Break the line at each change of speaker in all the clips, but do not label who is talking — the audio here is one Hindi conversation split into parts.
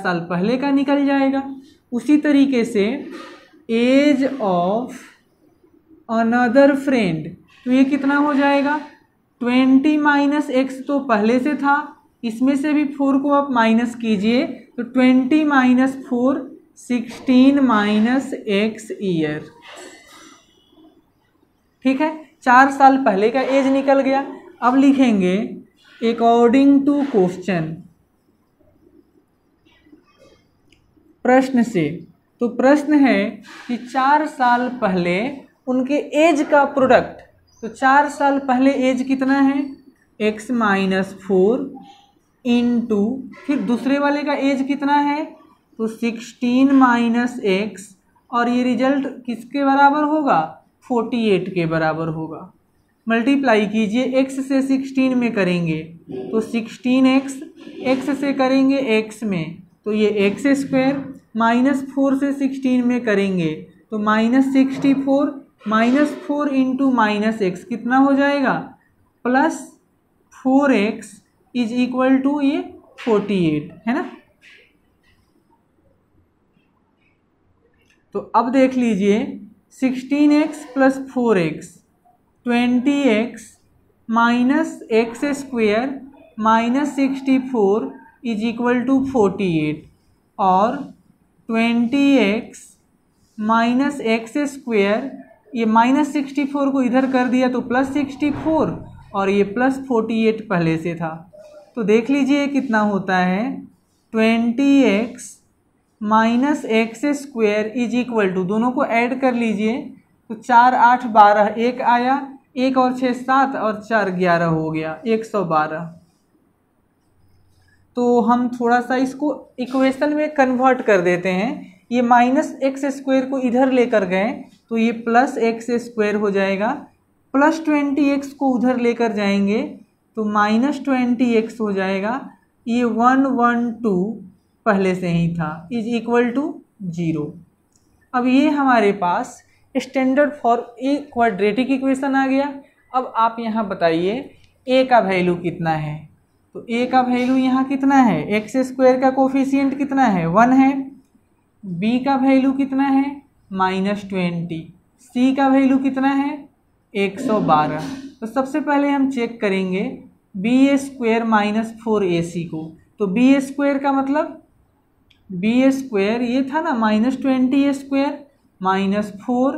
साल पहले का निकल जाएगा। उसी तरीके से एज ऑफ अनदर फ्रेंड, तो ये कितना हो जाएगा 20 माइनस एक्स तो पहले से था, इसमें से भी 4 को आप माइनस कीजिए तो 20 माइनस 4 16 माइनस एक्स ईयर। ठीक है, 4 साल पहले का एज निकल गया। अब लिखेंगे अकॉर्डिंग टू क्वेश्चन, प्रश्न से। तो प्रश्न है कि 4 साल पहले उनके एज का प्रोडक्ट, तो 4 साल पहले एज कितना है x माइनस 4 इंटू फिर दूसरे वाले का एज कितना है तो 16 माइनस एक्स, और ये रिजल्ट किसके बराबर होगा 48 के बराबर होगा। मल्टीप्लाई कीजिए, x से 16 में करेंगे तो 16x, x से करेंगे x में तो ये एक्स स्क्वायर, माइनस 4 से 16 में करेंगे तो minus 64, minus 4 into minus x कितना हो जाएगा plus 4x is equal to ये 48 है ना। तो अब देख लीजिए 16x plus 4x 20x minus x square minus 64 is equal to 48, और 20x माइनस एक्स स्क्वेयर, ये माइनस 64 को इधर कर दिया तो प्लस 64, और ये प्लस 48 पहले से था। तो देख लीजिए कितना होता है 20x minus x square is equal to, दोनों को ऐड कर लीजिए तो 4 8 12, एक आया, एक और 6 7 और 4 11 हो गया 112। तो हम थोड़ा सा इसको इक्वेशन में कन्वर्ट कर देते हैं। ये माइनस एक्स स्क्वेयर को इधर लेकर गए तो ये प्लस एक्स स्क्वेयर हो जाएगा, प्लस 20x को उधर लेकर जाएंगे तो माइनस 20x हो जाएगा। ये 112 पहले से ही था इज इक्वल टू 0। अब ये हमारे पास standard for a quadratic equation आ गया। अब आप यहाँ बताइए a का वैल्यू कितना है, तो a का वैल्यू यहाँ कितना है, एक्स स्क्वायर का कोफिशिएंट कितना है 1 है, b का वैल्यू कितना है -20, c का वैल्यू कितना है 112। तो सबसे पहले हम चेक करेंगे बी स्क्वायर माइनस 4ac को, तो बी स्क्वायर का मतलब बी स्क्वायर ये था ना -20 स्क्वायर माइनस 4,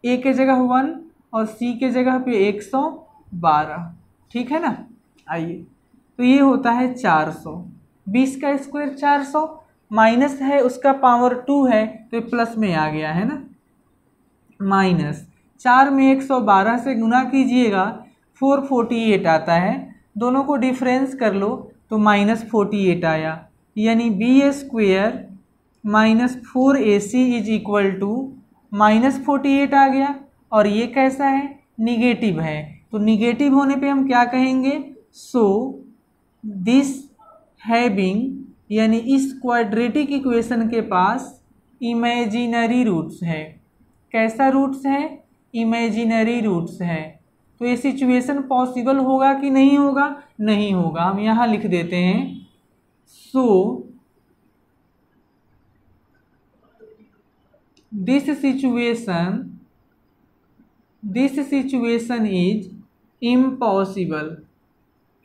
a के जगह 1 और c के जगह पे 112, ठीक है ना। आइए, तो ये होता है 400, 20 का स्क्वायर 400, माइनस है उसका पावर 2 है तो ये प्लस में आ गया है ना, माइनस 4 में 112 से गुना कीजिएगा 448 आता है, दोनों को डिफरेंस कर लो तो -48 आया, यानी b square minus 4ac is equal to -48 आ गया। और ये कैसा है निगेटिव है, तो निगेटिव होने पे हम क्या कहेंगे सो दिस हैविंग, यानी इस क्वाड्रेटिक इक्वेशन के पास इमेजिनरी रूट्स है। कैसा रूट्स है इमेजिनरी रूट्स है। तो ये सिचुएशन पॉसिबल होगा कि नहीं होगा, नहीं होगा। हम यहाँ लिख देते हैं so this situation is impossible,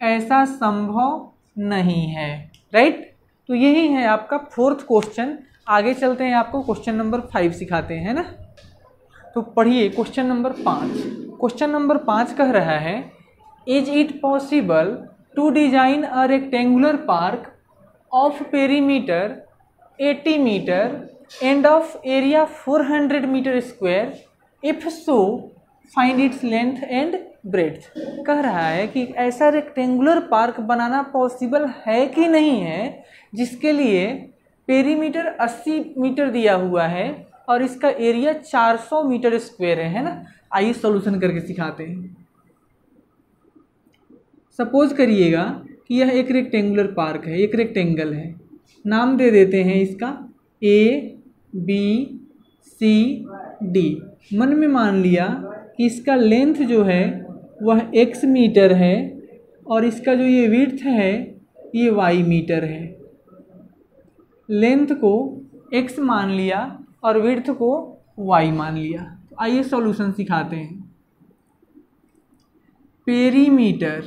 ऐसा संभव नहीं है, राइट। तो यही है आपका 4th क्वेश्चन। आगे चलते हैं, आपको क्वेश्चन नंबर 5 सिखाते हैं ना। तो पढ़िए क्वेश्चन नंबर 5। क्वेश्चन नंबर 5 कह रहा है is it possible to design a rectangular park of perimeter 80 metre and of area 400 metre square, if so find its length and breadth. कह रहा है कि ऐसा रेक्टेंगुलर पार्क बनाना पॉसिबल है कि नहीं है जिसके लिए पेरीमीटर 80 मीटर दिया हुआ है और इसका एरिया 400 मीटर स्क्वायर है ना। आइए सॉल्यूशन करके सिखाते हैं। सपोज करिएगा कि यह एक रेक्टेंगुलर पार्क है, एक रेक्टेंगल है, नाम दे देते हैं इसका ABCD। मन में मान लिया कि इसका लेंथ जो है वह x मीटर है और इसका जो ये विड्थ है ये y मीटर है। लेंथ को x मान लिया और विड्थ को y मान लिया। तो आइए सॉल्यूशन सिखाते हैं। पेरीमीटर,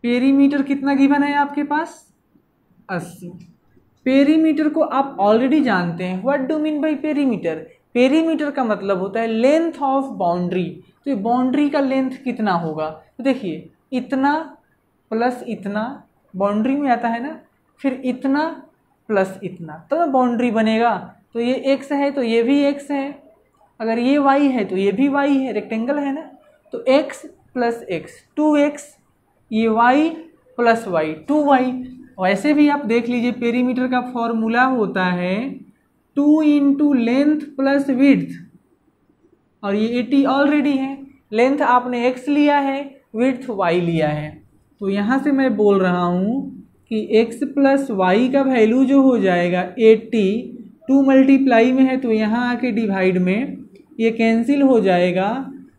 पेरीमीटर कितना गिवन है आपके पास? 80। पेरीमीटर को आप ऑलरेडी जानते हैं। What do mean by perimeter? Perimeter का मतलब होता है लेंथ ऑफ बाउंड्री। तो ये बाउंड्री का लेंथ कितना होगा? तो देखिए, इतना प्लस इतना बाउंड्री में आता है ना, फिर इतना प्लस इतना, तो बाउंड्री बनेगा। तो ये x है तो ये भी x है, अगर ये y है तो ये भी y है, रेक्टेंगल है ना। तो x प्लस x 2x, ये y प्लस y 2y। वैसे भी आप देख लीजिए, पेरीमीटर का फॉर्मूला होता है 2 इंटू लेंथ प्लस विड्थ, और ये 80 ऑलरेडी है। लेंथ आपने x लिया है, विड्थ y लिया है। तो यहाँ से मैं बोल रहा हूँ कि x प्लस वाई का वैल्यू जो हो जाएगा 80, 2 मल्टीप्लाई में है तो यहाँ आके डिवाइड में ये कैंसिल हो जाएगा।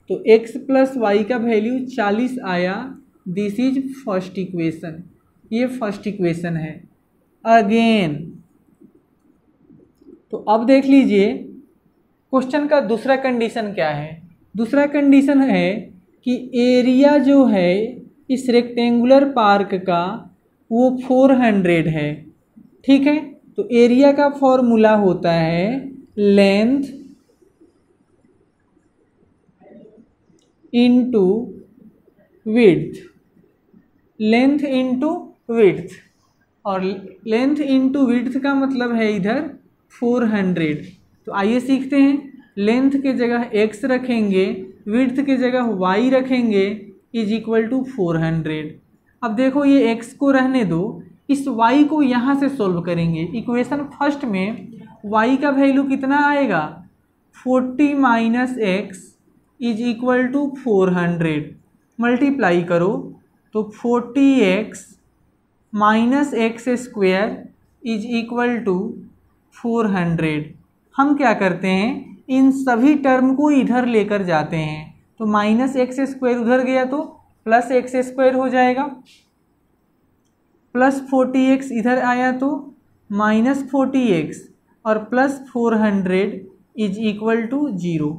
तो x प्लस वाई का वैल्यू 40 आया। दिस इज फर्स्ट इक्वेशन, ये फर्स्ट इक्वेशन है। अगेन, तो अब देख लीजिए क्वेश्चन का दूसरा कंडीशन क्या है। दूसरा कंडीशन है कि एरिया जो है इस रेक्टेंगुलर पार्क का वो 400 है, ठीक है। तो एरिया का फॉर्मूला होता है length into width, length into width, और लेंथ इंटू विड्थ का मतलब है इधर 400। तो आइए सीखते हैं। लेंथ के जगह x रखेंगे, विड्थ के जगह y रखेंगे, इज इक्वल टू 400। अब देखो ये x को रहने दो, इस y को यहाँ से सोल्व करेंगे। इक्वेशन फर्स्ट में y का वैल्यू कितना आएगा? 40 minus x is equal to 400। Multiply करो तो 40x minus x square is equal to 400। हम क्या करते हैं, इन सभी टर्म को इधर लेकर जाते हैं। तो माइनस एक्स स्क्वायर उधर गया तो प्लस एक्स स्क्वायर हो जाएगा, प्लस 40x इधर आया तो माइनस 40x, और प्लस 400 इज इक्वल टू 0,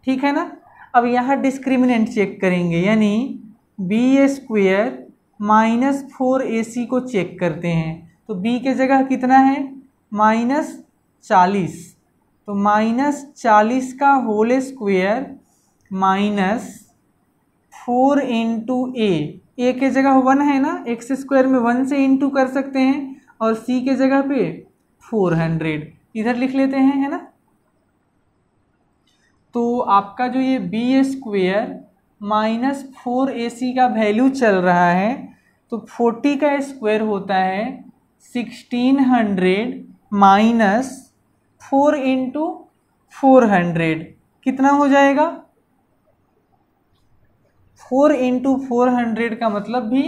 ठीक है ना। अब यहाँ डिस्क्रिमिनेंट चेक करेंगे, यानी बी स्क्वायर माइनस 4ac को चेक करते हैं। तो b के जगह कितना है? माइनस 40। तो माइनस 40 का होल स्क्वायर माइनस 4 इंटू ए के जगह 1 है ना, एक्स स्क्वायर में 1 से इंटू कर सकते हैं, और c के जगह पे 400 इधर लिख लेते हैं, है ना। तो आपका जो ये बी स्क्वायर माइनस 4ac का वैल्यू चल रहा है, तो 40 का स्क्वायर होता है 1600 माइनस 4 इंटू 400, कितना हो जाएगा? 4 इंटू 400 का मतलब भी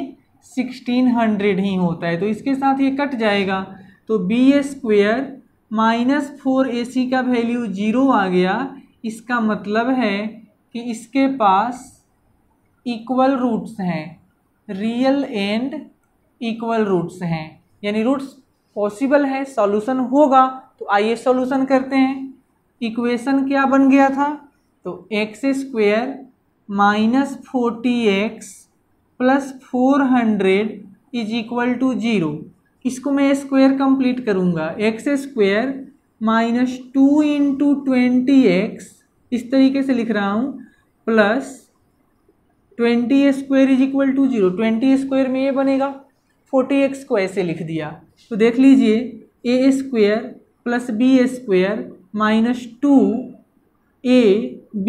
1600 ही होता है। तो इसके साथ ये कट जाएगा, तो बी स्क्वायर माइनस 4ac का वैल्यू 0 आ गया। इसका मतलब है कि इसके पास इक्वल रूट्स हैं, रियल एंड इक्वल रूट्स हैं, यानी रूट्स पॉसिबल है, सॉल्यूशन होगा। तो आइए सॉल्यूशन करते हैं। इक्वेशन क्या बन गया था? तो x square minus 40x plus 400 is equal to 0। इसको मैं स्क्वायर कंप्लीट करूँगा, x square minus 2 into 20x, इस तरीके से लिख रहा हूँ, plus 20 square is equal to 0। 20 square में ये बनेगा, 40x को ऐसे लिख दिया। तो देख लीजिए A square plus B square minus 2ab,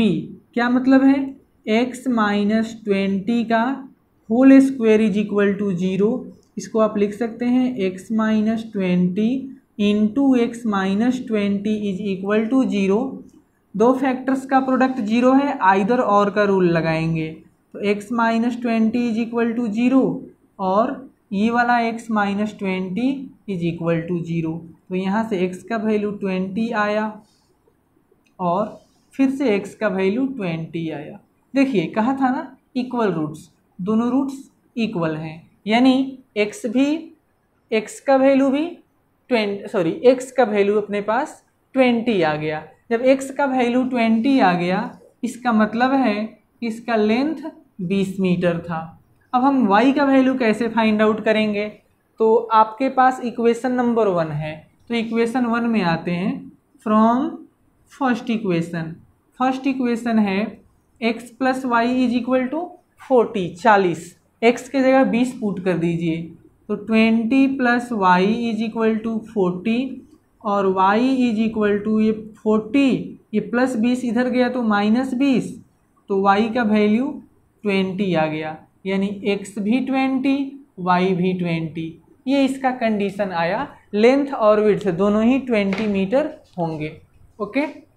क्या मतलब है? x माइनस 20 का whole square is equal to 0। इसको आप लिख सकते हैं x minus 20 into X minus 20 is equal to 0। दो फैक्टर्स का प्रोडक्ट 0 है, आइदर और का रूल लगाएंगे। तो x minus 20 is equal to 0, और ये वाला x minus 20 is equal to 0। तो यहाँ से x का वैल्यू 20 आया, और फिर से x का वैल्यू 20 आया। देखिए कहा था ना इक्वल रूट्स, दोनों रूट्स इक्वल हैं, यानी x भी x का वैल्यू भी x का वैल्यू अपने पास 20 आ गया। जब x का वैल्यू 20 आ गया, इसका मतलब है कि इसका लेंथ 20 मीटर था। अब हम y का वैल्यू कैसे फाइंड आउट करेंगे? तो आपके पास इक्वेशन नंबर 1 है, तो इक्वेशन 1 में आते हैं। फ्रॉम फर्स्ट इक्वेशन है x plus y is equal to 40, x के जगह 20 पुट कर दीजिए, तो 20 plus y is equal to 40 और y इज इक्वल टू ये 40, ये प्लस 20 इधर गया तो माइनस 20, तो y का वैल्यू 20 आ गया, यानी x भी 20 y भी 20। ये इसका कंडीशन आया, लेंथ और विड्थ दोनों ही 20 मीटर होंगे। ओके।